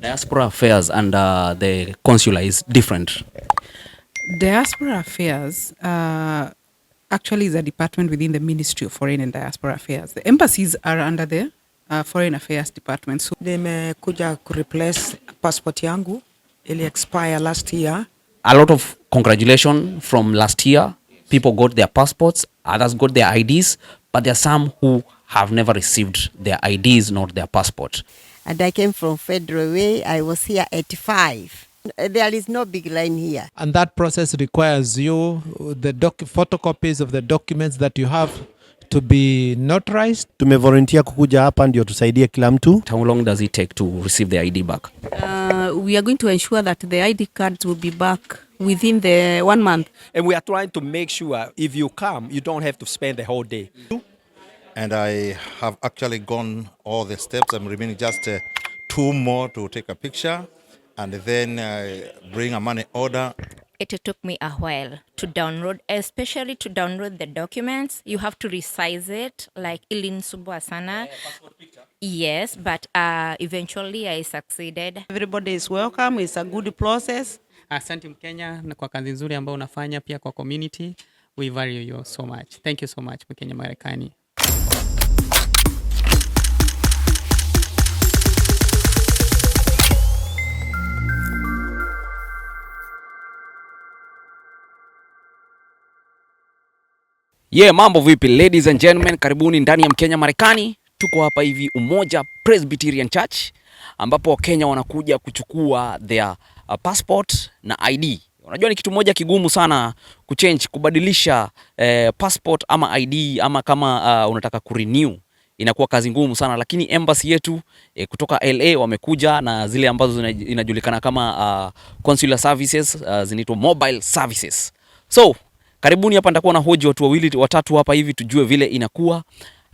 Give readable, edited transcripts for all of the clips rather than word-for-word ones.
Diaspora affairs and the consular is different. Diaspora affairs actually is a department within the Ministry of Foreign and Diaspora Affairs. The embassies are under the Foreign Affairs Department. So nimekuja kureplace passport yangu ili expire last year. A lot of congratulations from last year. People got their passports, others got their IDs, but there are some who have never received their IDs, not their passport. And I came from Federal Way. I was here at 5. There is no big line here. And that process requires you, the photocopies of the documents that you have to be notarized. Tumevolunteer kukuja hapa ndio tusaidie kila mtu. How long does it take to receive the ID back? We are going to ensure that the ID cards will be back within the 1 month. And we are trying to make sure if you come, you don't have to spend the whole day. And I have actually gone all the steps. I'm remaining just 2 more to take a picture and then bring a money order. It took me a while to download, especially to download the documents. You have to resize it, like ilinisubua sana. Yes, but eventually I succeeded. Everybody is welcome. It's a good process. Asante Mkenya na kwa kazi nzuri ambayo unafanya pia kwa community. We value you so much. Thank you so much Mkenya Marekani. Yeah, mambo vipi ladies and gentlemen, karibuni ndani ya Mkenya Marekani. Tuko hapa hivi Umoja Presbyterian Church ambapo Wakenya wanakuja kuchukua their passport na ID. Unajua ni kitu moja kigumu sana kubadilisha passport ama ID ama kama unataka kurenew. Inakuwa kazi ngumu sana, lakini embassy yetu kutoka LA wamekuja na zile ambazo inajulikana kama consular services, zinaitwa mobile services. So karibuni hapa nitakuwa na hoji watu wawili watatu hapa hivi tujue vile inakuwa,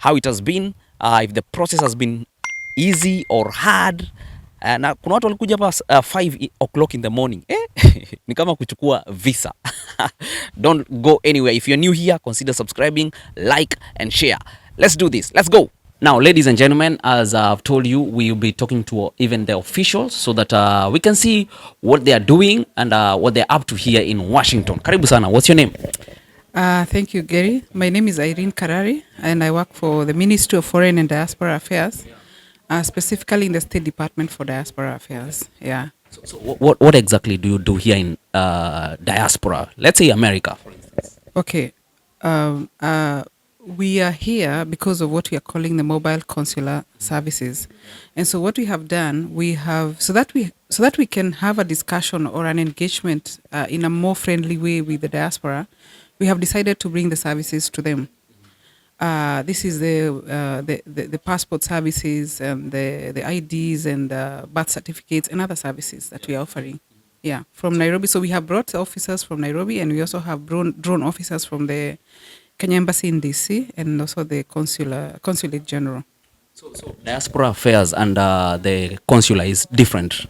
how it has been, if the process has been easy or hard. Na kuna watu walikuja hapa 5 o'clock in the morning. Ni kama kuchukua visa. Don't go anywhere. If you're new here, consider subscribing, like and share. Let's do this. Let's go. Now, ladies and gentlemen, as I've told you, we will be talking to even the officials so that we can see what they are doing and what they're up to here in Washington. Karibu sana. What's your name? thank you, Gary. My name is Irene Karari, and I work for the Ministry of Foreign and Diaspora Affairs, specifically in the State Department for Diaspora Affairs. Yeah. So what exactly do you do here in diaspora? Let's say America, for instance. Okay. We are here because of what we are calling the mobile consular services. And so what we have done, we have, so that we can have a discussion or an engagement in a more friendly way with the diaspora, we have decided to bring the services to them. This is the passport services and the IDs and birth certificates and other services that we are offering. Yeah, from Nairobi. So we have brought officers from Nairobi, and we also have drawn officers from the Kenya Embassy in DC and also the Consulate General. So diaspora affairs and the consular is different.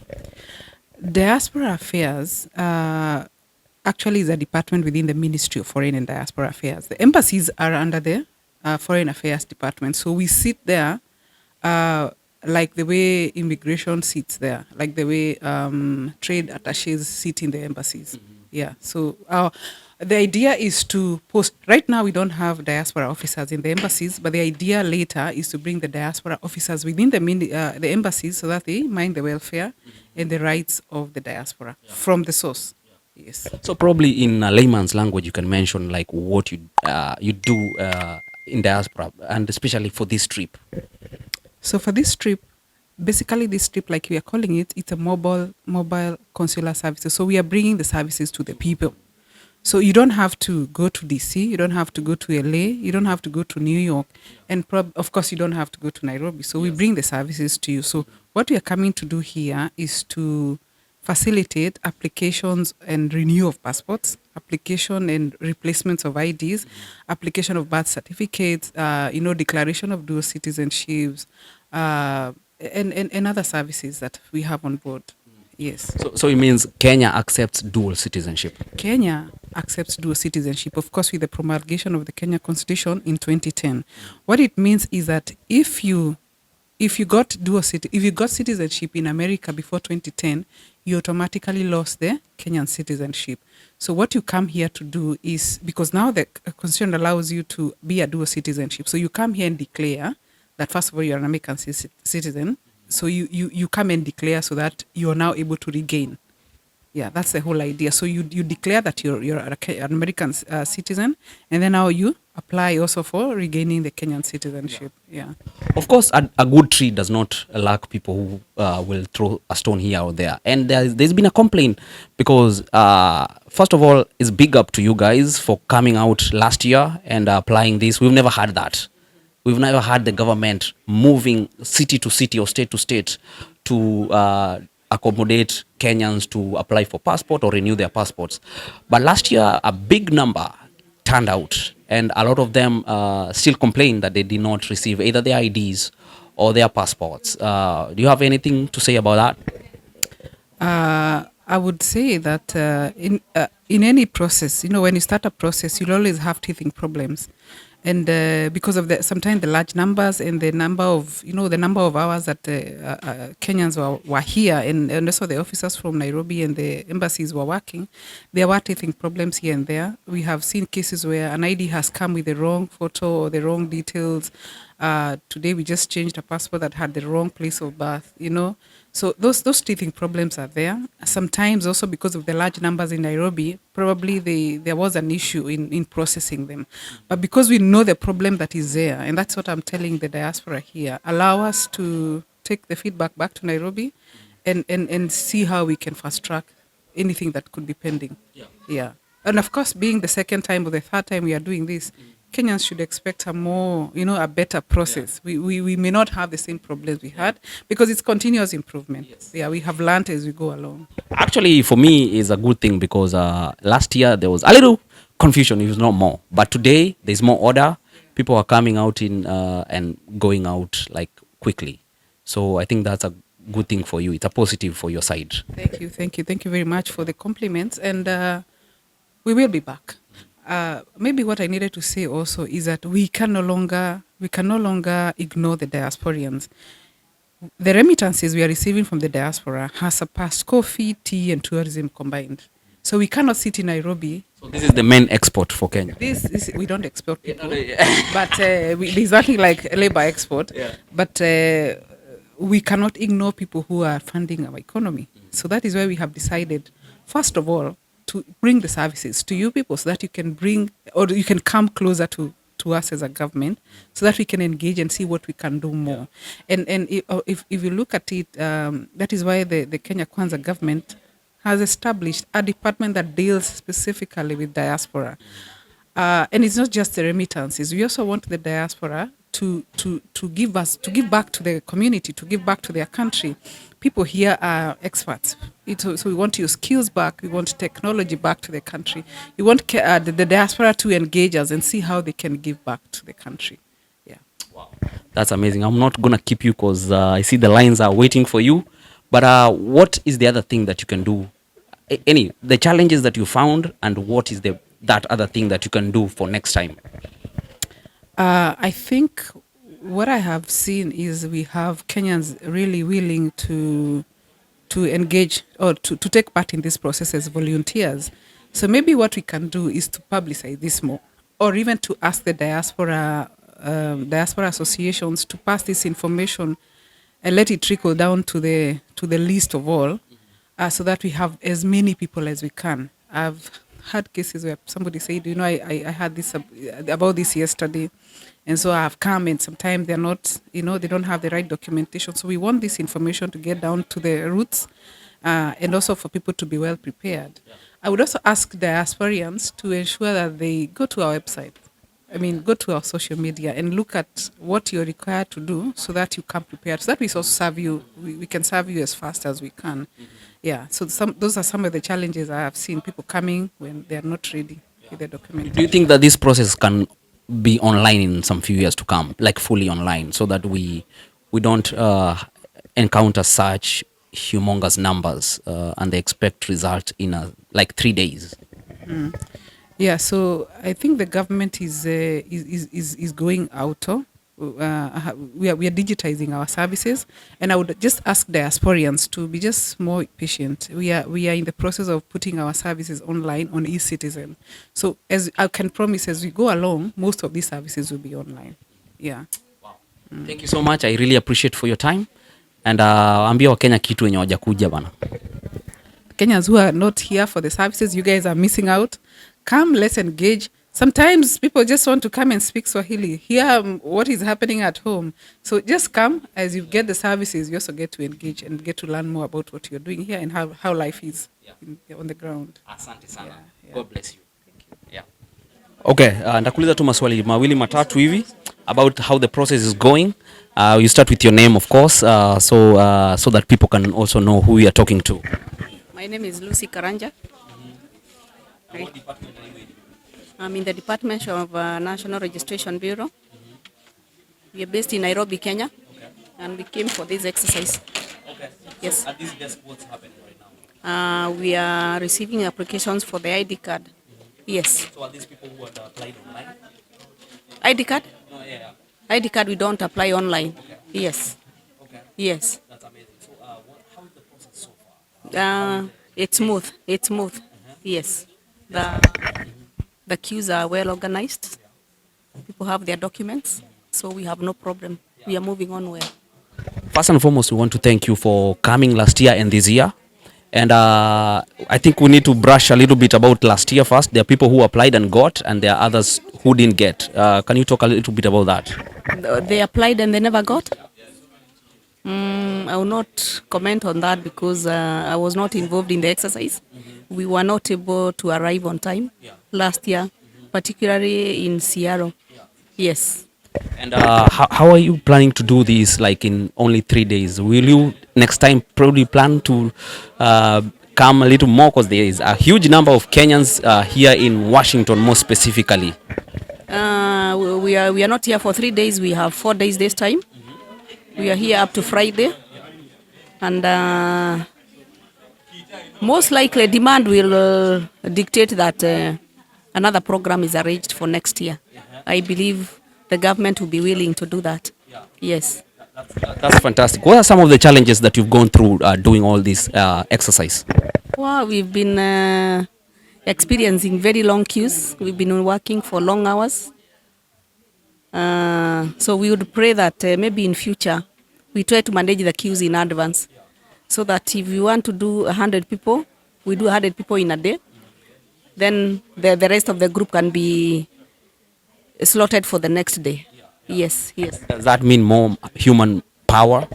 Diaspora affairs actually is a department within the Ministry of Foreign and Diaspora Affairs. The embassies are under the Foreign Affairs Department. So we sit there like the way immigration sits there, like the way trade attaches sit in the embassies. Mm-hmm. Yeah. So the idea is to post. Right now, we don't have diaspora officers in the embassies, but the idea later is to bring the diaspora officers within the embassies so that they mind the welfare and the rights of the diaspora from the source. Yes. So probably in layman's language, you can mention like what you do in diaspora, and especially for this trip. So for this trip, basically this trip, like we are calling it, it's a mobile consular services. So we are bringing the services to the people. So you don't have to go to DC, you don't have to go to LA, you don't have to go to New York, and of course you don't have to go to Nairobi. So we bring the services to you. So what we are coming to do here is to facilitate applications and renew of passports, application and replacements of IDs, application of birth certificates, declaration of dual citizenships, and other services that we have on board. Yes. So it means Kenya accepts dual citizenship. Kenya accepts dual citizenship, of course, with the promulgation of the Kenya Constitution in 2010. What it means is that if you if you got citizenship in America before 2010, you automatically lost the Kenyan citizenship. So what you come here to do is, because now the constitution allows you to be a dual citizenship. So you come here and declare that first of all you're an American citizen. So you come and declare so that you're now able to regain. Yeah, that's the whole idea. So you declare that you're an American citizen, and then now you apply also for regaining the Kenyan citizenship. Yeah. Of course, a good tree does not lack people who will throw a stone here or there. And there's been a complaint because, first of all, it's big up to you guys for coming out last year and applying this. We've never had that. We've never had the government moving city to city or state to state to accommodate Kenyans to apply for passport or renew their passports. But last year, a big number turned out, and a lot of them still complain that they did not receive either their IDs or their passports. Do you have anything to say about that? I would say that in any process, when you start a process, you'll always have teething problems. And because of sometimes the large numbers and the number of hours that Kenyans were here, and also the officers from Nairobi and the embassies were working, there were teething problems here and there. We have seen cases where an ID has come with the wrong photo or the wrong details. Today we just changed a passport that had the wrong place of birth, So those teething problems are there. Sometimes also because of the large numbers in Nairobi, probably there was an issue in processing them. But because we know the problem that is there, and that's what I'm telling the diaspora here, allow us to take the feedback back to Nairobi and see how we can fast track anything that could be pending. Yeah. And of course, being the second time or the third time we are doing this, Kenyans should expect a better process. We may not have the same problems we had because it's continuous improvement. Yes. Yeah, we have learned as we go along. Actually, for me, it's a good thing because last year there was a little confusion, if not more. But today, there's more order. People are coming out in and going out like quickly. So I think that's a good thing for you. It's a positive for your side. Thank you very much for the compliments. And we will be back. Maybe what I needed to say also is that we can no longer ignore the diasporians. The remittances we are receiving from the diaspora has surpassed coffee, tea, and tourism combined. So we cannot sit in Nairobi. So this is the main export for Kenya. This we don't export people, but there's nothing like labor export. Yeah. But we cannot ignore people who are funding our economy. So that is why we have decided, first of all, to bring the services to you people so that you can bring, or you can come closer to us as a government so that we can engage and see what we can do more. And if you look at it, that is why the Kenya Kwanza government has established a department that deals specifically with diaspora. And it's not just the remittances. We also want the diaspora to give back to the community, to give back to their country. People here are experts. So we want your skills back. We want technology back to the country. We want the diaspora to engage us and see how they can give back to the country. Yeah. Wow. That's amazing. I'm not going to keep you because I see the lines are waiting for you. But what is the other thing that you can do? The challenges that you found, and what is that other thing that you can do for next time? I think what I have seen is we have Kenyans really willing to engage or to take part in this process as volunteers. So maybe what we can do is to publicize this more, or even to ask the diaspora associations to pass this information and let it trickle down to the least of all, so that we have as many people as we can. I've had cases where somebody said, I had this about this yesterday, and so I have come, and sometimes they're not, they don't have the right documentation. So we want this information to get down to the roots, and also for people to be well prepared. Yeah. I would also ask diasporians to ensure that they go to our website. Go to our social media and look at what you're required to do so that you come prepared, so that we also serve you, we can serve you as fast as we can. Mm-hmm. Yeah, so those are some of the challenges I have seen, people coming when they are not ready with the documentation. Do you think that this process can be online in some few years to come, like fully online, so that we don't encounter such humongous numbers and they expect result in 3 days? Yeah, so I think the government is going out we are digitizing our services, and I would just ask diasporians to be just more patient. We are in the process of putting our services online on ecitizen. So as I can promise, as we go along, most of these services will be online. Yeah. Thank you so much. I really appreciate for your time. And ambia Wakenya kitu wenye hawajakuja bana. Kenyans who are not here for the services, you guys are missing out. Come, let's engage. Sometimes people just want to come and speak Swahili, hear what is happening at home. So just come. As you get the services, you also get to engage and get to learn more about what you're doing here and how life is on the ground. Asante sana. Yeah. God bless you. Thank you. Yeah. Okay, ndakuuliza tu maswali mawili matatu hivi about how the process is going. You start with your name, of course, so that people can also know who you are talking to. My name is Lucy Karanja. I'm in the Department of National Registration Bureau. We are based in Nairobi, Kenya, and we came for this exercise. Okay. Yes. So at this desk, what's happening right now? We are receiving applications for the ID card. Yes. So are these people who had applied online? ID card? No, yeah. ID card we don't apply online. Okay. Yes. Okay. Yes. That's amazing. So how is the process so far? It's smooth. It's smooth. Yes. The queues are well organized. People have their documents, so we have no problem. We are moving on well. First and foremost, we want to thank you for coming last year and this year. And I think we need to brush a little bit about last year first. There are people who applied and got, and there are others who didn't get. Can you talk a little bit about that? They applied and they never got? I will not comment on that because I was not involved in the exercise. We were not able to arrive on time last year, particularly in Seattle. Yes. And how are you planning to do this, like in only 3 days? Will you next time probably plan to come a little more, because there is a huge number of Kenyans here in Washington, more specifically? We are not here for 3 days. We have 4 days this time. We are here up to Friday, and most likely demand will dictate that another program is arranged for next year. I believe the government will be willing to do that. Yes. That's fantastic. What are some of the challenges that you've gone through doing all this exercise? Well, we've been experiencing very long queues. We've been working for long hours. So we would pray that maybe in future we try to manage the queues in advance, so that if we want to do 100 people, we do 100 people in a day. Then the rest of the group can be slotted for the next day. Yes, yes. Does that mean more human power?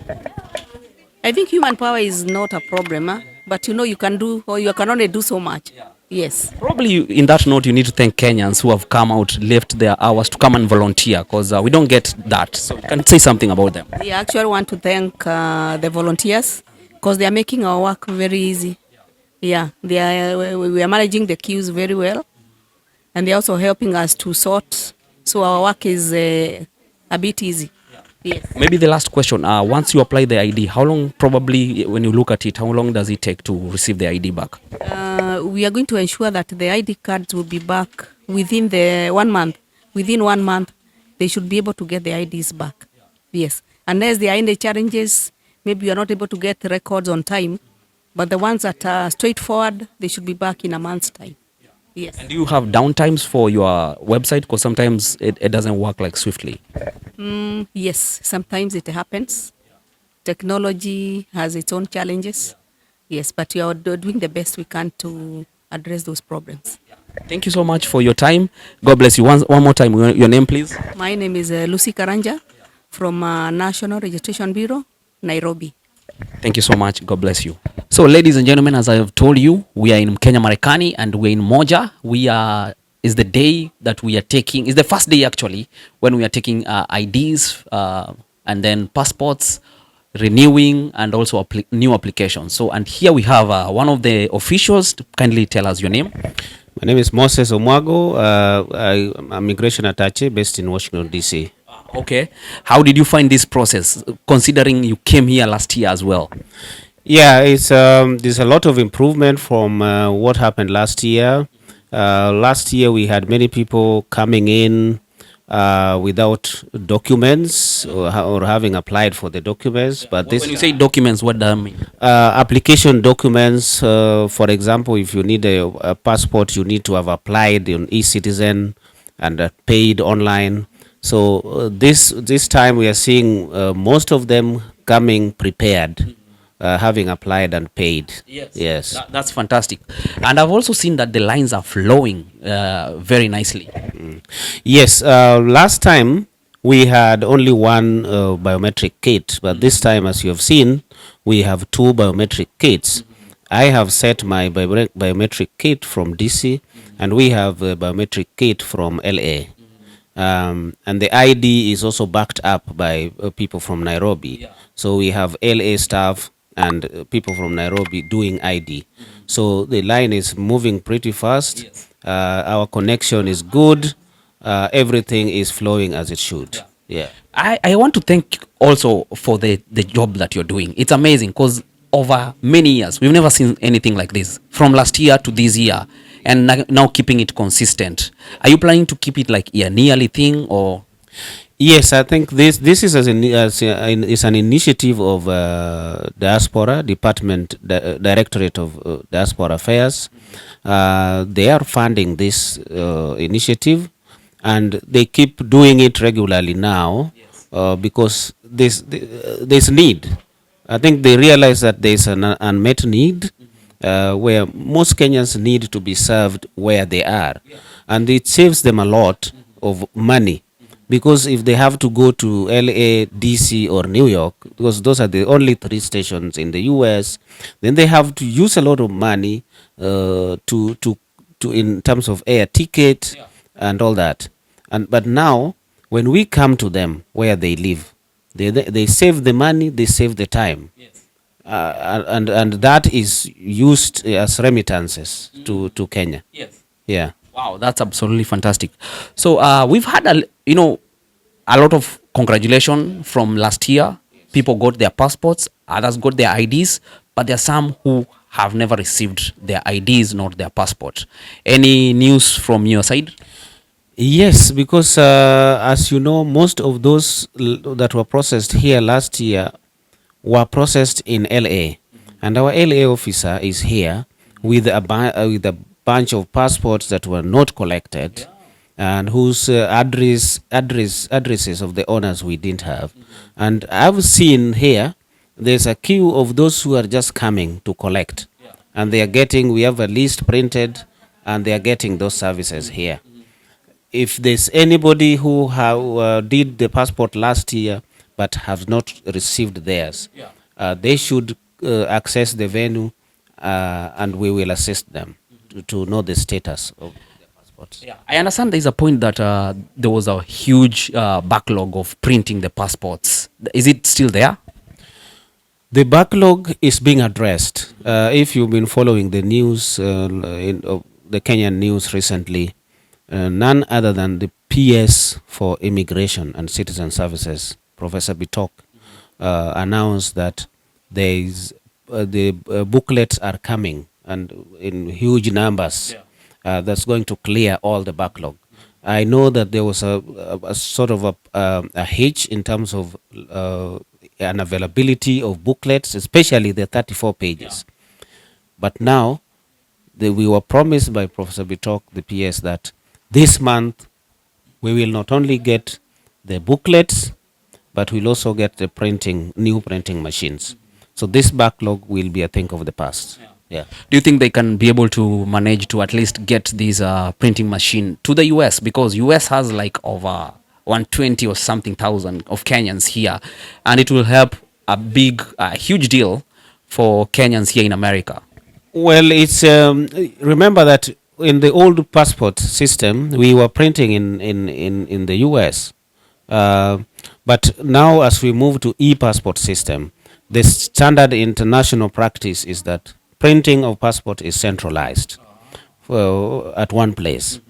I think human power is not a problem, but you can do, or you can only do so much. Yes. Probably in that note, you need to thank Kenyans who have come out, left their hours to come and volunteer, because we don't get that. So you can say something about them. We actually want to thank the volunteers, because they are making our work very easy. Yeah, we are managing the queues very well, and they're also helping us to sort, so our work is a bit easy. Yes. Maybe the last question, once you apply the ID, how long, probably when you look at it, how long does it take to receive the ID back? We are going to ensure that the ID cards will be back within the 1 month. Within 1 month, they should be able to get the IDs back. Yes. Unless there are any challenges, maybe you are not able to get the records on time, but the ones that are straightforward, they should be back in a month's time. Yes. And do you have downtimes for your website? Because sometimes it doesn't work like swiftly. Yes, sometimes it happens. Technology has its own challenges. Yes, but we are doing the best we can to address those problems. Thank you so much for your time. God bless you. One more time, your name, please. My name is Lucy Karanja from National Registration Bureau, Nairobi. Thank you so much. God bless you. So, ladies and gentlemen, as I have told you, we are in Mkenyamarekanitv and we're in Moja. Is the day that we are taking, is the first day actually, when we are taking IDs and then passports, renewing, and also new applications. So, and here we have one of the officials. Kindly tell us your name. My name is Moses Omwago. I'm a migration attaché based in Washington, D.C. Okay. How did you find this process, considering you came here last year as well? Yeah, it's there's a lot of improvement from what happened last year. Last year we had many people coming in without documents or having applied for the documents. But this, when you say documents, what does that mean? application documents, for example, if you need a passport, you need to have applied on eCitizen and paid online. So this time we are seeing most of them coming prepared, having applied and paid. Yes. That's fantastic. And I've also seen that the lines are flowing very nicely. Yes, last time we had only one biometric kit, but this time, as you have seen, we have two biometric kits. I have set my biometric kit from DC, and we have a biometric kit from LA. And the ID is also backed up by people from Nairobi. So we have LA staff and people from Nairobi doing ID. So the line is moving pretty fast. Our connection is good. Everything is flowing as it should. Yeah. I want to thank also for the job that you're doing. It's amazing because over many years, we've never seen anything like this. From last year to this year, and now keeping it consistent. Are you planning to keep it like a yearly thing, or? Yes, I think this is is an initiative of Diaspora Department, Directorate of Diaspora Affairs. They are funding this initiative, and they keep doing it regularly now because there's need. I think they realize that there's an unmet need where most Kenyans need to be served where they are, and it saves them a lot of money. Because if they have to go to LA, DC, or New York, because those are the only 3 stations in the US, then they have to use a lot of money to in terms of air ticket and all that. But now, when we come to them where they live, they save the money, they save the time, and that is used as remittances to Kenya. Yeah. Wow, that's absolutely fantastic. So we've had a lot of congratulations from last year. People got their passports, others got their IDs, but there are some who have never received their IDs, not their passport. Any news from your side? Yes, because as you know, most of those that were processed here last year were processed in LA, and our LA officer is here with a bunch of passports that were not collected, and whose addresses of the owners we didn't have. And I've seen here there's a queue of those who are just coming to collect, and they are getting, we have a list printed, and they are getting those services here. If there's anybody who did the passport last year but have not received theirs, they should access the venue, and we will assist them to know the status of the passports. I understand there's a point that there was a huge backlog of printing the passports. Is it still there? The backlog is being addressed. If you've been following the news, the Kenyan news recently, none other than the PS for Immigration and Citizen Services, Professor Bitok, announced that the booklets are coming, and in huge numbers. That's going to clear all the backlog. I know that there was a sort of a hitch in terms of an availability of booklets, especially the 34 pages. But now, we were promised by Professor Bitok, the PS, that this month we will not only get the booklets, but we'll also get the new printing machines. So this backlog will be a thing of the past. Yeah. Do you think they can be able to manage to at least get this printing machine to the US? Because US has like over 120 or something thousand of Kenyans here, and it will help a huge deal for Kenyans here in America. Well, it's remember that in the old passport system, we were printing in the US. But now as we move to e-passport system, the standard international practice is that printing of passport is centralized at one place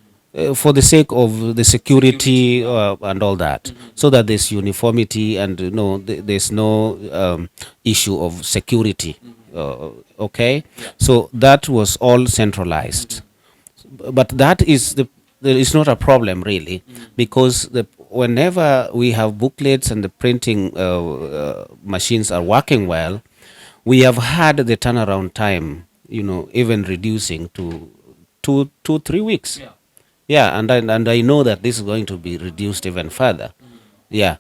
for the sake of the security and all that, so that there's uniformity and there's no issue of security. Okay, so that was all centralized, but that is there is not a problem really, because whenever we have booklets and the printing machines are working well, we have had the turnaround time, even reducing to 3 weeks. Yeah, and I know that this is going to be reduced even further. Yeah.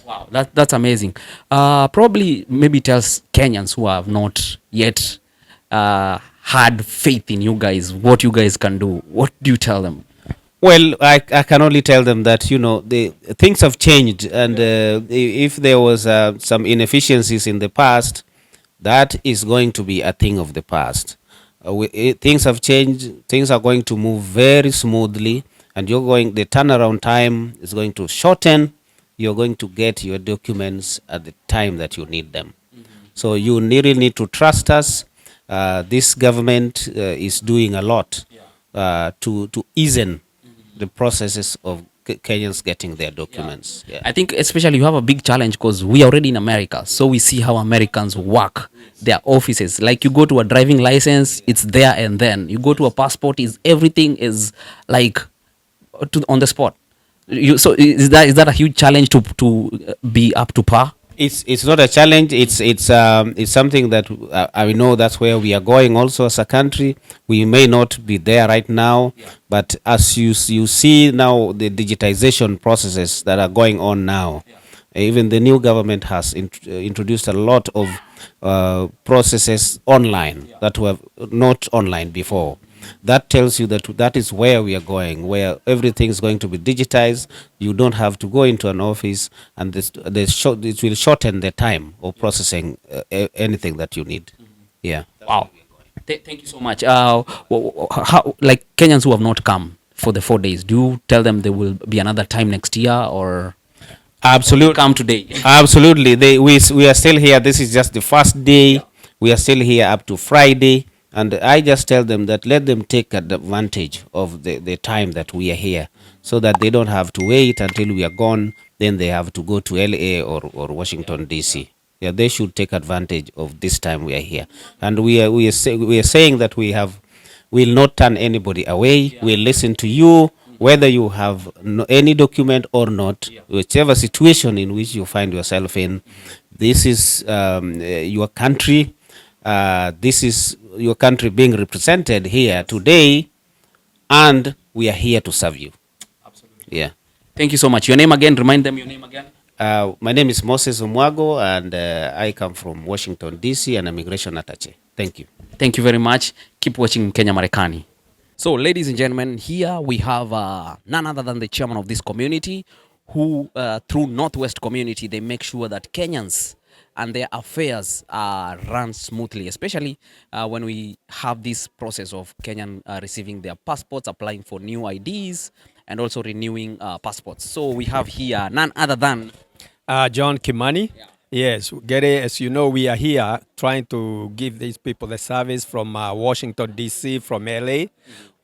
Wow, that's amazing. Probably maybe tells Kenyans who have not yet had faith in you guys, what you guys can do. What do you tell them? Well, I can only tell them that the things have changed, and if there was some inefficiencies in the past, that is going to be a thing of the past. Things have changed. Things are going to move very smoothly, and the turnaround time is going to shorten. You're going to get your documents at the time that you need them. So you really need to trust us. This government is doing a lot to ease the processes of Kenyans getting their documents. Yeah. I think especially you have a big challenge because we are already in America, so we see how Americans work their offices. Like you go to a driving license, it's there and then. You go to a passport, everything is like on the spot. So is that a huge challenge to be up to par? It's not a challenge. It's something that I know that's where we are going also as a country. We may not be there right now, but as you see now the digitization processes that are going on now, even the new government has introduced a lot of processes online that were not online before. That tells you that is where we are going, where everything is going to be digitized. You don't have to go into an office, and it will shorten the time of processing anything that you need. Yeah. Wow. Thank you so much. How, like Kenyans who have not come for the 4 days, do you tell them there will be another time next year, or absolutely come today? Absolutely. We are still here. This is just the first day. Yeah. We are still here up to Friday. And I just tell them that let them take advantage of the time that we are here, so that they don't have to wait until we are gone. Then they have to go to LA or Washington, D.C. Yeah, they should take advantage of this time we are here. And we are saying that we'll not turn anybody away. We'll listen to you, whether you have any document or not, whichever situation in which you find yourself in. This is your country. This is your country being represented here today, and we are here to serve you. Absolutely. Yeah. Thank you so much. Your name again? Remind them your name again. My name is Moses Omwago, and I come from Washington, D.C., and immigration attaché. Thank you. Thank you very much. Keep watching Kenya Marekani. So, ladies and gentlemen, here we have none other than the chairman of this community, who, through Northwest community, they make sure that Kenyans and their affairs run smoothly, especially when we have this process of Kenyan receiving their passports, applying for new IDs, and also renewing passports. So we have here none other than John Kimani. Yeah. Yes, Gary, as you know, we are here trying to give these people the service from Washington, D.C., from LA.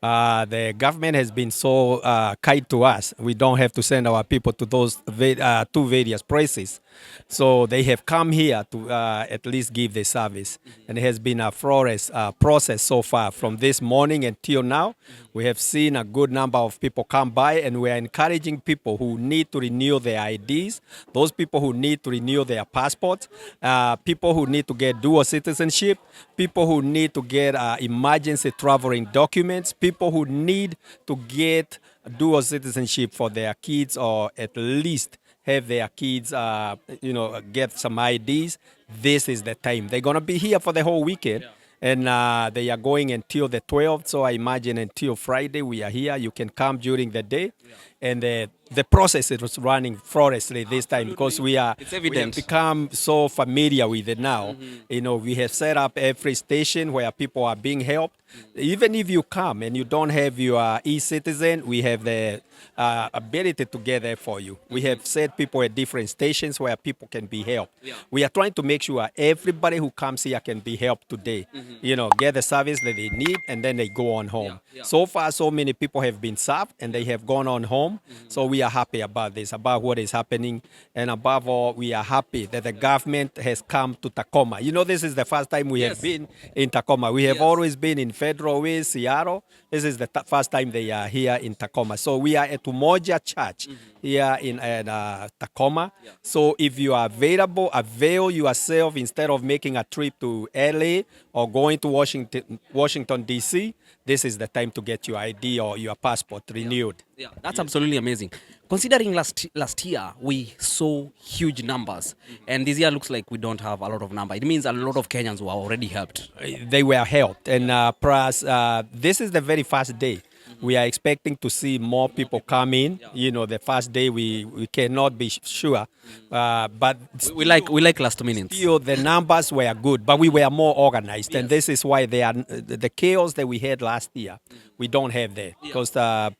The government has been so kind to us. We don't have to send our people to those two various places. So they have come here to at least give the service. And it has been a flawless process so far. From this morning until now, we have seen a good number of people come by, and we are encouraging people who need to renew their IDs, those people who need to renew their passports, people who need to get dual citizenship, people who need to get emergency traveling documents, people who need to get dual citizenship for their kids, or at least have their kids, get some IDs. This is the time. They're going to be here for the whole weekend. Yeah. And they are going until the 12th. So I imagine until Friday we are here. You can come during the day. Yeah. And the process is running flawlessly this time. Absolutely. Because we have become so familiar with it now. We have set up every station where people are being helped. Even if you come and you don't have your e-citizen, we have the ability to get there for you. We have set people at different stations where people can be helped. Yeah. We are trying to make sure everybody who comes here can be helped today. Get the service that they need, and then they go on home. Yeah. Yeah. So far, so many people have been served, and they have gone on home. So we are happy about this, about what is happening. And above all, we are happy that the government has come to Tacoma. You know, this is the first time we have been in Tacoma. We have always been in Federal Way, Seattle. This is the first time they are here in Tacoma. So we are at Umoja Church here in Tacoma. So if you are available, avail yourself instead of making a trip to LA or going to Washington D.C. This is the time to get your ID or your passport renewed. Yeah, that's absolutely amazing. Considering last year we saw huge numbers, and this year looks like we don't have a lot of number. It means a lot of Kenyans were already helped. They were helped, and plus this is the very first day. We are expecting to see more people come in. You know, the first day we cannot be sure, but we like last minute. Still, the numbers were good, but we were more organized, and this is why they are the chaos that we had last year. We don't have that because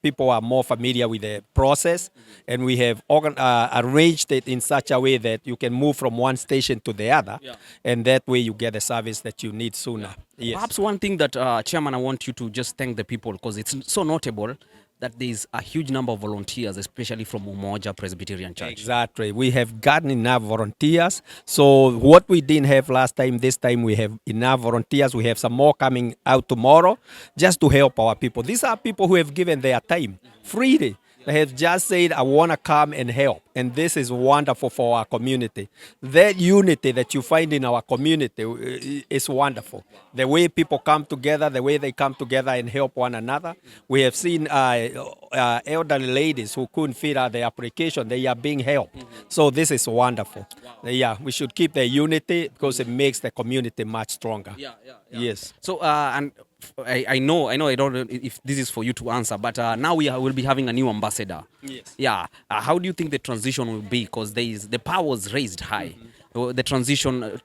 people are more familiar with the process, and we have arranged it in such a way that you can move from one station to the other, and that way you get the service that you need sooner. Yes. Perhaps one thing that, Chairman, I want you to just thank the people, because it's so notable that there's a huge number of volunteers, especially from Umoja Presbyterian Church. Exactly. We have gotten enough volunteers. So what we didn't have last time, this time we have enough volunteers. We have some more coming out tomorrow just to help our people. These are people who have given their time freely. They have just said, I want to come and help. And this is wonderful for our community. That unity that you find in our community is wonderful. The way people come together, the way they come together and help one another. We have seen elderly ladies who couldn't fill out the application. They are being helped. So this is wonderful. Yeah, we should keep the unity because it makes the community much stronger. Yes. So, and I know, I don't know if this is for you to answer, but now we will be having a new ambassador. Yes. Yeah. How do you think the transition will be? Because the power was raised high. The transition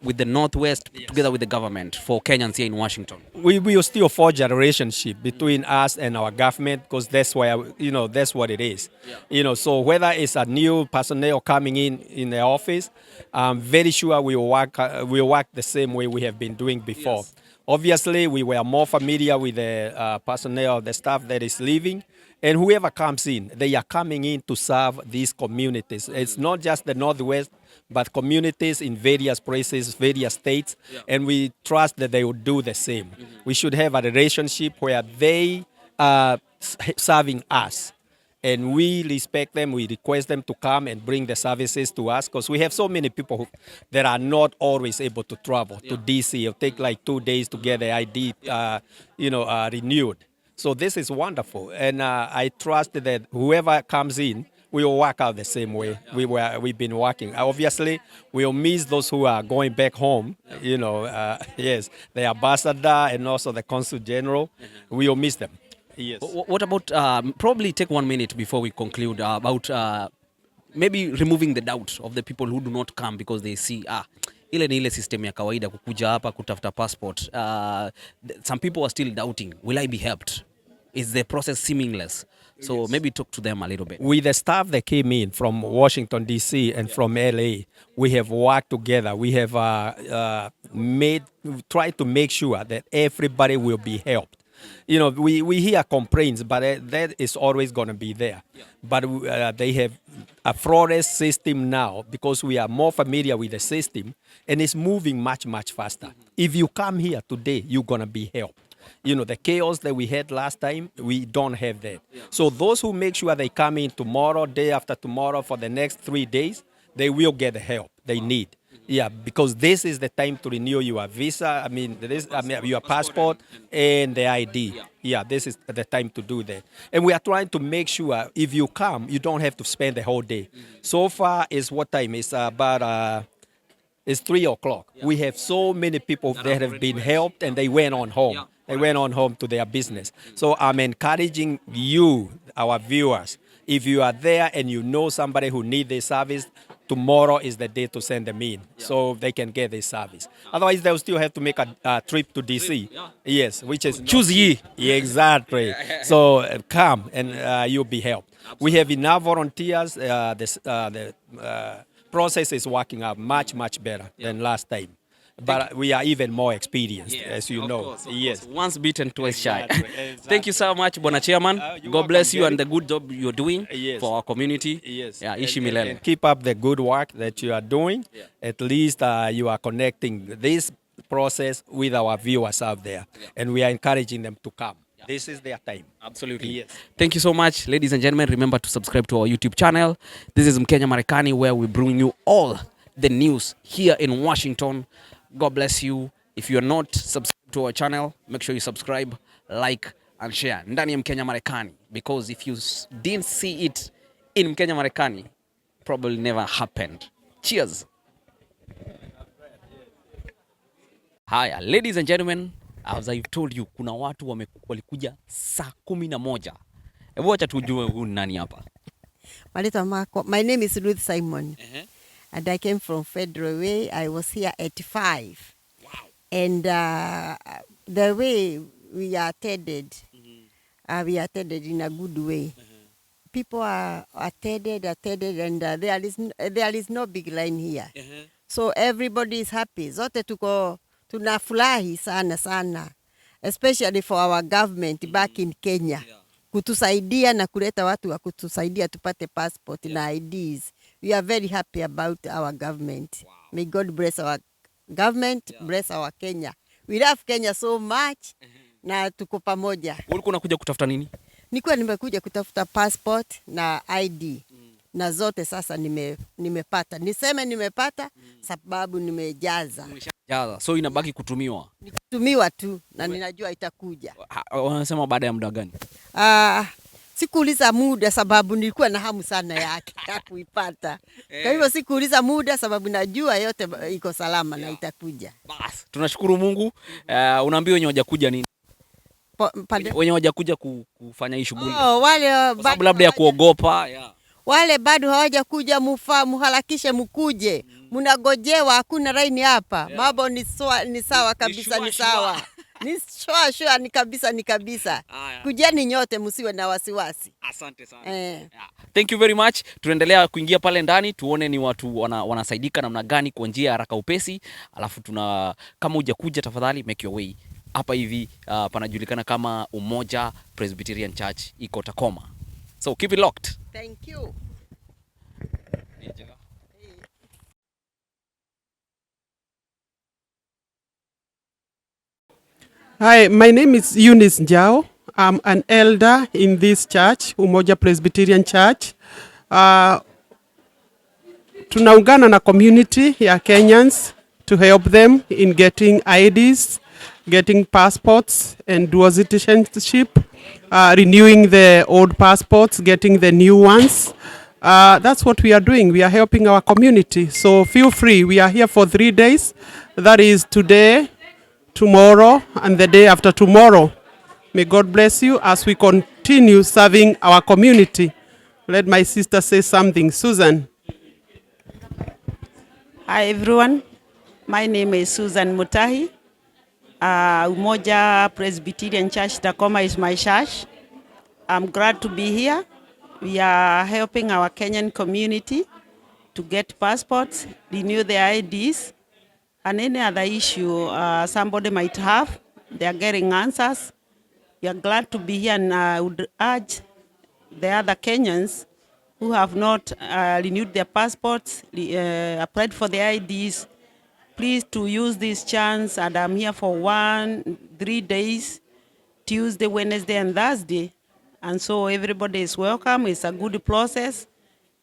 with the Northwest together with the government for Kenyans here in Washington. We will still forge a relationship between us and our government because that's why, that's what it is. So whether it's a new personnel coming in the office, I'm very sure we will work the same way we have been doing before. Yes. Obviously, we were more familiar with the personnel, the staff that is leaving. And whoever comes in, they are coming in to serve these communities. It's not just the Northwest, but communities in various places, various states. And we trust that they will do the same. We should have a relationship where they are serving us. And we respect them, we request them to come and bring the services to us because we have so many people that are not always able to travel to DC. It'll take like 2 days to get the ID, renewed. So this is wonderful. And I trust that whoever comes in, we will work out the same way we've been working. Obviously, we'll miss those who are going back home, yes, the ambassador and also the consul general, we will miss them. Yes. What about, probably take 1 minute before we conclude, about maybe removing the doubt of the people who do not come because they see, ile ni ile system ya kawaida kukuja hapa kutafuta passport. Some people are still doubting, will I be helped? Is the process seamless? So maybe talk to them a little bit. With the staff that came in from Washington, D.C. and from LA, we have worked together. We have tried to make sure that everybody will be helped. We hear complaints, but that is always going to be there. But they have a flawless system now because we are more familiar with the system and it's moving much, much faster. If you come here today, you're going to be helped. The chaos that we had last time, we don't have that. So those who make sure they come in tomorrow, day after tomorrow, for the next 3 days, they will get the help they need. Yeah, because this is the time to renew your visa, your passport and the ID. Yeah, this is the time to do that. And we are trying to make sure if you come, you don't have to spend the whole day. So far, is what time? It's about... It's 3 o'clock. We have so many people that have been helped and they went on home. They went on home to their business. So I'm encouraging you, our viewers, if you are there and you know somebody who needs this service, tomorrow is the day to send them in so they can get this service. Otherwise, they'll still have to make a trip to DC. Yes, which is... Choose ye. Yeah, exactly. So come and you'll be helped. We have enough volunteers. The process is working out much, much better than last time. but we are even more experienced, as you know. Course, yes. Once beaten, twice shy. Exactly. Thank you so much, Bwana Chairman. God bless you and the good job you're doing for our community. Yes. Yeah, ishi milele. And keep up the good work that you are doing. At least you are connecting this process with our viewers out there, and we are encouraging them to come. This is their time. Absolutely. Yes. Thank you so much, ladies and gentlemen. Remember to subscribe to our YouTube channel. This is Mkenya Marekani, where we bring you all the news here in Washington. God bless you. If you are not subscribed to our channel, make sure you subscribe, like, and share. Ndani ya Mkenya Marekani. Because if you didn't see it in Mkenya Marekani, probably never happened. Cheers. Haya, ladies and gentlemen, as I've told you, kuna watu walikuja saa 11. Hebu acha tujue huyu nani hapa. My name is Ruth Simon. And I came from Federal Way. I was here at 5. Wow. And the way we are attended, we are attended in a good way. People are attended, and there is no big line here. So everybody is happy. Zote tunafurahi sana, especially for our government back in Kenya. Kutusaidia na kuleta watu wa kutusaidia tupate passport na IDs. We are very happy about our government. Wow. May God bless our government, bless our Kenya. We love Kenya so much, na tuko pamoja. Ulikuwa unakuja kutafuta nini? Nilikuwa nimekuja kutafuta passport na ID. Na zote sasa nimepata. Niseme nimepata sababu nimejaza. Umeshajaza. So inabaki kutumiwa. Nikutumiwa tu na ninajua itakuja. Wanasema baada ya muda gani? Sikuuliza muda sababu nilikuwa na hamu sana yake ya kuipata. Kwa hivyo sikuuliza muda sababu najua yote iko salama na itakuja. Bas, tunashukuru Mungu. Unaambia wenye hawajakuja nini? Wenye hawajakuja kufanya hii shughuli. Wale sababu labda ya kuogopa. Wale bado hawajakuja, muharakishe mkuje. Mnagojewa, hakuna line hapa. Mambo ni sawa kabisa, ni sawa. Ni shua ni kabisa. Kujeni nyote, msiwe na wasiwasi. Asante sana. Thank you very much. Tunaendelea kuingia pale ndani tuone ni watu wanasaidika namna gani kwa njia haraka upesi. Alafu kama hujakuja tafadhali make your way. Hapa hivi panajulikana kama Umoja Presbyterian Church iko Tacoma. So keep it locked. Thank you. Hi, my name is Eunice Njao. I'm an elder in this church, Umoja Presbyterian Church. Tunaungana na community ya Kenyans to help them in getting IDs, getting passports and dual citizenship, renewing the old passports, getting the new ones. That's what we are doing. We are helping our community. So feel free. We are here for 3 days. That is today, tomorrow, and the day after tomorrow. May God bless you as we continue serving our community. Let my sister say something. Susan. Hi, everyone. My name is Susan Mutahi. Umoja Presbyterian Church Tacoma is my church. I'm glad to be here. We are helping our Kenyan community to get passports, renew their IDs, and any other issue somebody might have. They are getting answers. We are glad to be here, and I would urge the other Kenyans who have not renewed their passports, applied for their IDs, please to use this chance. And I'm here for 3 days, Tuesday, Wednesday, and Thursday. And so everybody is welcome. It's a good process,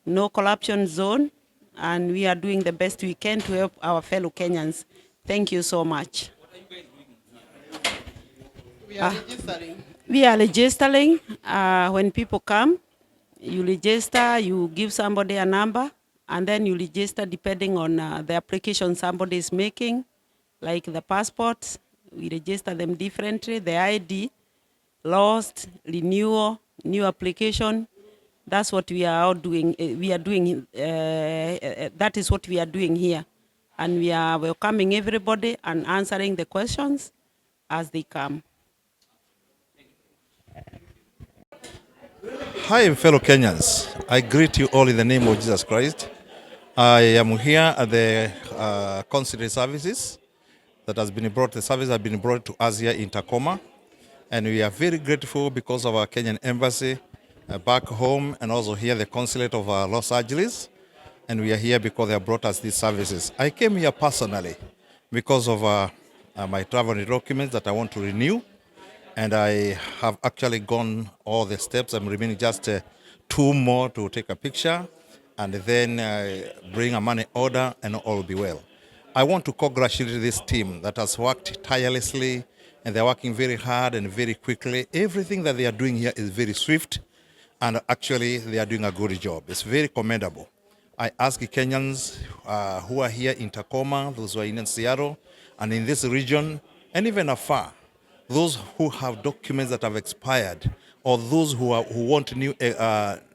no corruption zone, and we are doing the best we can to help our fellow Kenyans. Thank you so much. We are registering. We are registering. When people come, you register, you give somebody a number, and then you register depending on the application somebody is making, like the passports. We register them differently, the ID, lost, renewal, new application. That's what we are all doing. That is what we are doing here. And we are welcoming everybody and answering the questions as they come. Hi, fellow Kenyans. I greet you all in the name of Jesus Christ. I am here at the consular services that has been brought, the service has been brought to us here in Tacoma. And we are very grateful because of our Kenyan embassy back home and also here the consulate of Los Angeles. And we are here because they have brought us these services. I came here personally because of my travel documents that I want to renew. And I have actually gone all the steps. I'm remaining just 2 more to take a picture and then bring a money order and all will be well. I want to congratulate this team that has worked tirelessly and they're working very hard and very quickly. Everything that they are doing here is very swift and actually they are doing a good job. It's very commendable. I ask Kenyans who are here in Tacoma, those who are in Seattle and in this region and even afar, those who have documents that have expired or those who want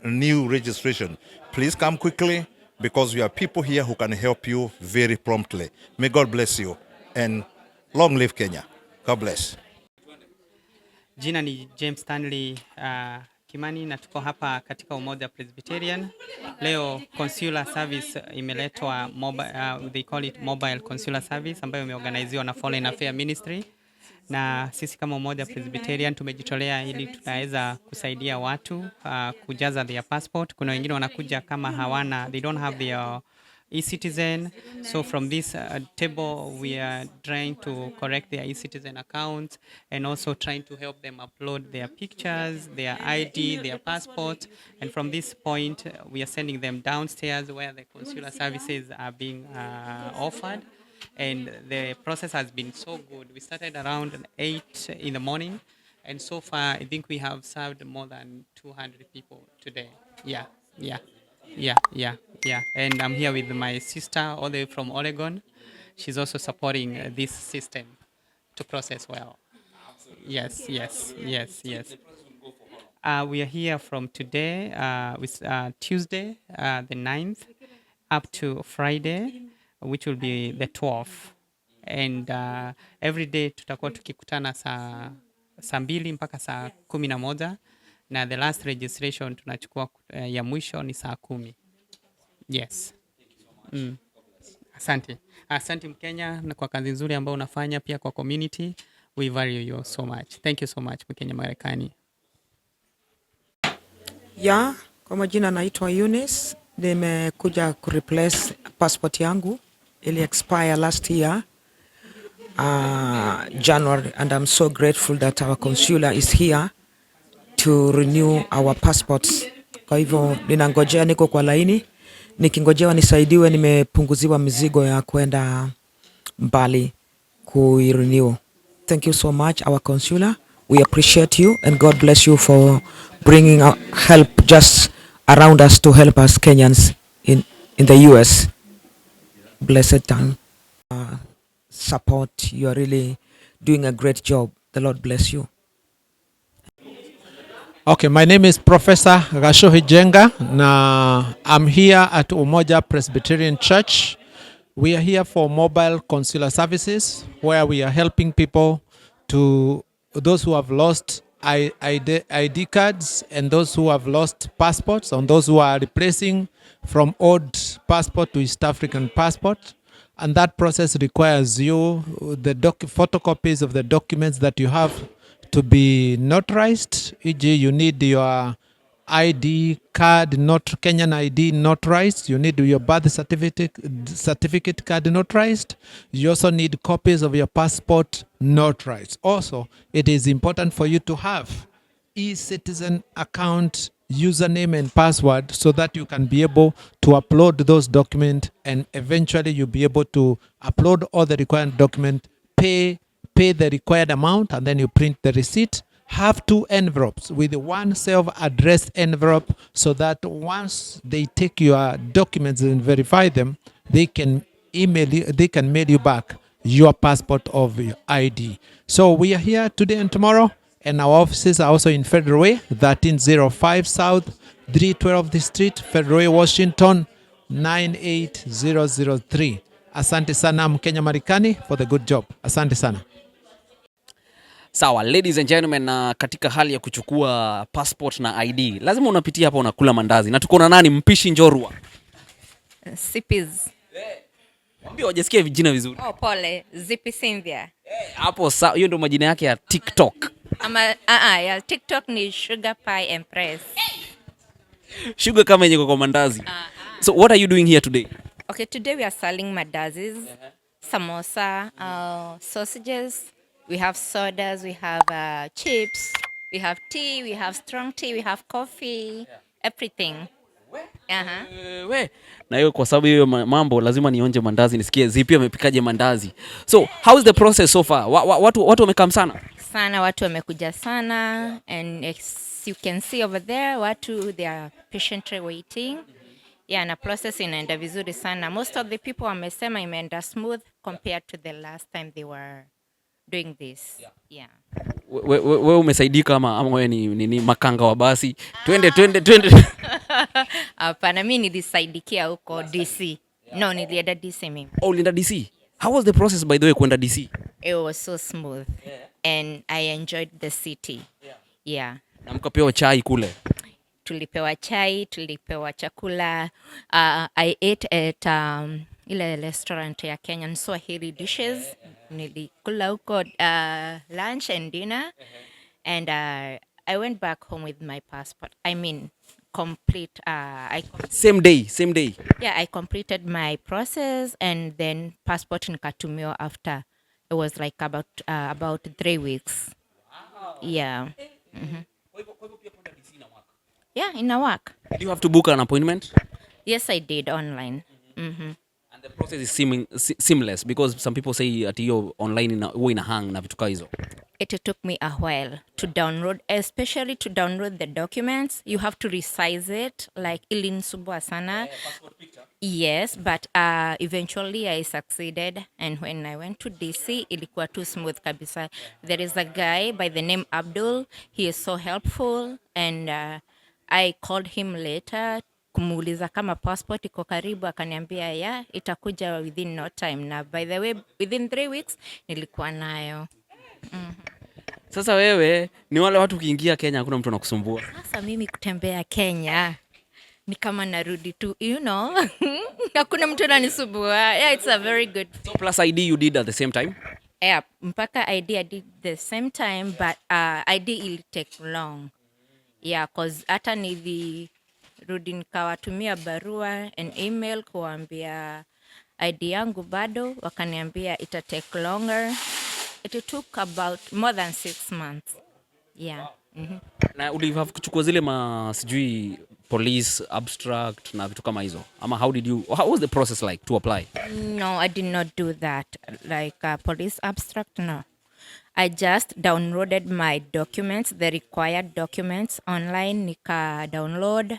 new registration, please come quickly because we have people here who can help you very promptly. May God bless you and long live Kenya. God bless. Jina ni James Stanley Kimani na tuko hapa katika Umoja Presbyterian. Leo consular service imeletwa they call it mobile consular service ambayo imeorganiziwa na Foreign Affairs Ministry. Na sisi kama Umoja Presbyterian tumejitolea ili tutaweza kusaidia watu kujaza their passport. Kuna wengine wanakuja kama hawana, they don't have their ecitizen. So from this table we are trying to correct their ecitizen accounts and also trying to help them upload their pictures, their ID, their passport. And from this point we are sending them downstairs where the consular services are being offered. And the process has been so good. We started around 8 in the morning, and so far I think we have served more than 200 people today. Yeah. And I'm here with my sister all the way from Oregon. She's also supporting this system to process well. Yes. We are here from today, with Tuesday, the 9th, up to Friday, which will be the 12th. And every day tutakuwa tukikutana saa 2 mpaka saa 11 na the last registration tunachukua ya mwisho ni saa 10. Yes. Asante Mkenya na kwa kazi nzuri ambayo unafanya pia kwa community. We value you so much. Thank you so much Mkenyamarekani. Kwa majina naitwa Eunice. Nimekuja kureplace passport yangu ili expire last year January, and I'm so grateful that our consular is here to renew our passports. Kwa hivyo ninangojea, niko kwa laini nikingojewa nisaidiwe. Nimepunguziwa mizigo ya kwenda mbali kuirenew. Thank you so much our consular. We appreciate you and God bless you for bringing help just around us to help us Kenyans in the US. Blessed time. Support. You are really doing a great job. The Lord bless you. Okay, my name is Professor Gashohi Jenga. Now, I'm here at Umoja Presbyterian Church. We are here for mobile consular services where we are helping people those who have lost ID cards and those who have lost passports and those who are replacing from old passport to East African passport. And that process requires you, the photocopies of the documents that you have to be notarized. E.g., you need your ID card, Kenyan ID notarized. You need your birth certificate card notarized. You also need copies of your passport notarized. Also, it is important for you to have e-citizen account username and password so that you can be able to upload those documents, and eventually you'll be able to upload all the required documents, pay the required amount, and then you print the receipt. Have 2 envelopes with one self-addressed envelope so that once they take your documents and verify them, they can mail you back your passport of your ID. So we are here today and tomorrow, and our offices are also in Federal Way, 1305 South, 312 the Street, Federal Way, Washington, 98003. Asante sana Mkenyamarekani for the good job. Asante sana. Sawa, ladies and gentlemen, na katika hali ya kuchukua passport na ID, lazima unapitia hapa unakula mandazi. Na tuko na nani? Mpishi Njorua. Sipiz. Mwambie wajasikia vijina vizuri. Oh, pole. Zippy Cynthia. Hapo hiyo ndo majina yake ya TikTok. Ya TikTok ni Sugar Pie Empress. Sugar kama yenye kwa mandazi. So what are you doing here today? Okay, today we are selling mandazis, samosa, sausages. We have sodas, we have chips, we have tea, we have strong tea, we have coffee, everything. We. Na hiyo kwa sababu hiyo mambo lazima nionje mandazi nisikie zipi amepikaje mandazi. So, how is the process so far? Watu wamekam sana? Sana watu wamekuja sana, and as you can see over there, watu they are patiently waiting. Yeah, na process inaenda vizuri sana. Most of the people wamesema imeenda smooth compared to the last time they were doing this. Yeah. Wewe umesaidika ama wewe ni makanga wa basi? Twende. Hapana, mimi nilisaidikia huko DC. No, nilienda DC mimi. Oh, ulienda DC? How was the process by the way kwenda DC? It was so smooth and I enjoyed the city. Yeah. Na mkapewa chai kule? Tulipewa chai, tulipewa chakula. I ate at ile restaurant ya Kenyan Swahili dishes. Nilikula huko lunch and dinner. And I went back home with my passport. I mean, complete. Same day? Yeah, I completed my process and then passport nikatumio after. It was like about 3 weeks. Yeah. Yeah, in a work. Do you have to book an appointment? Yes, I did online. And the process is seamless because some people say at hiyo online ina hang na vitu hizo. It took me a while to download, especially to download the documents. You have to resize it, like ilinisumbua sana. Passport picture? Yes, but eventually I succeeded. And when I went to DC, ilikuwa too smooth kabisa. There is a guy by the name Abdul. He is so helpful. And I called him later kumuuliza kama passport iko karibu, akaniambia yeah, itakuja within no time. Na by the way, within 3 weeks nilikuwa nayo. Sasa wewe ni wale watu ukiingia Kenya hakuna mtu anakusumbua? Sasa mimi kutembea Kenya ni kama narudi tu, you know. Hakuna mtu ananisumbua. Yeah, it's a very good. So plus ID you did at the same time? Yeah, mpaka ID I did the same time, but ID will take long. Yeah, cause hata nilirudi nikawatumia barua and email kuambia ID yangu bado, wakaniambia ita take longer. It took about more than 6 months. Yeah. Na ulivyo kuchukua zile sijui police abstract na vitu kama hizo? Ama how was the process like to apply? No, I did not do that. Like police abstract, no. I just downloaded my documents, the required documents online, nika download,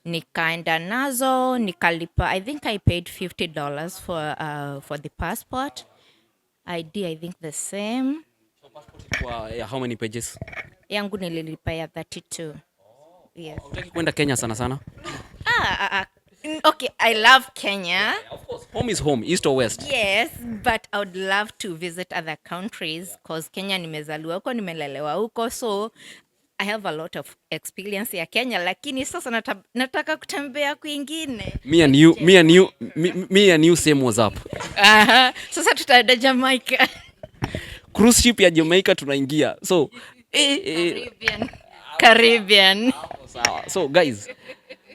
nikaenda nazo, nikalipa. I think I paid $50 for the passport. ID, I think the same. So passport how many pages? Yangu nililipa ya 32. Yes. Unataka kwenda Kenya sana? Okay, I love Kenya. Yeah, of course. Home is home, east or west. Yes, but I would love to visit other countries because Kenya nimezaliwa huko, nimelelewa huko, so I have a lot of experience ya Kenya, lakini sasa nataka kutembea kwingine. Me and you same was up. Sasa tutaenda Jamaica. Cruise ship ya Jamaica tunaingia. So Caribbean. Sawa. So guys,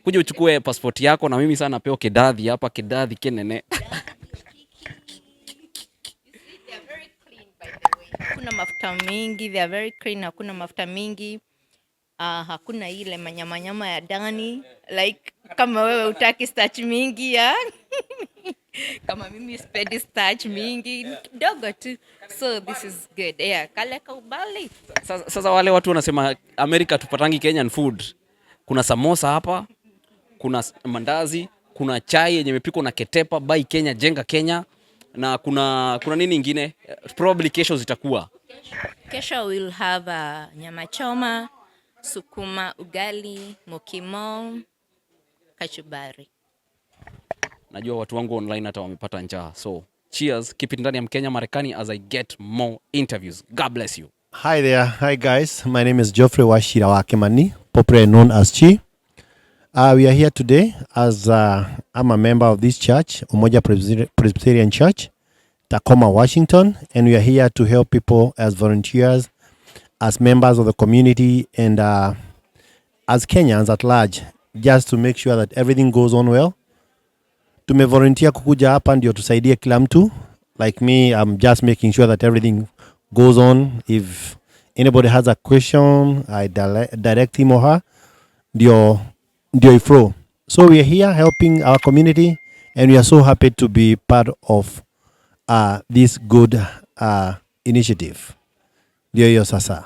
kuja uchukue passport yako na mimi sana peo kedadhi hapa, kedadhi kenene. Hakuna mafuta mingi, they are very clean, hakuna mafuta mingi. Hakuna ile manyama ya ndani, like kama wewe utaki starch mingi ya. Kama mimi sipendi starch mingi, kidogo tu. So this is good. Yeah, kale kaubali. Sasa wale watu wanasema America tupatangi Kenyan food. Kuna samosa hapa, kuna mandazi, kuna chai yenye imepikwa na ketepa, buy Kenya, jenga Kenya, na kuna nini ingine? Probably kesho zitakuwa. Kesho we'll have nyama choma, sukuma, ugali, mokimo, kachumbari. Najua watu wangu online hata wamepata njaa. So, cheers, keep it ndani ya Mkenya Marekani as I get more interviews. God bless you. Hi there. Hi guys. My name is Geoffrey Wachira wa Kimani, popularly known as Chi. We are here today as I'm a member of this church, Umoja Presbyterian Church, Tacoma, Washington, and we are here to help people as volunteers, as members of the community, and as Kenyans at large, just to make sure that everything goes on well. Tumevolunteer kukuja hapa ndio tusaidie kila mtu. Like me, I'm just making sure that everything goes on. If anybody has a question, I direct him or her. Ndio iflow. So we are here helping our community, and we are so happy to be part of this good initiative. Ndio hiyo sasa.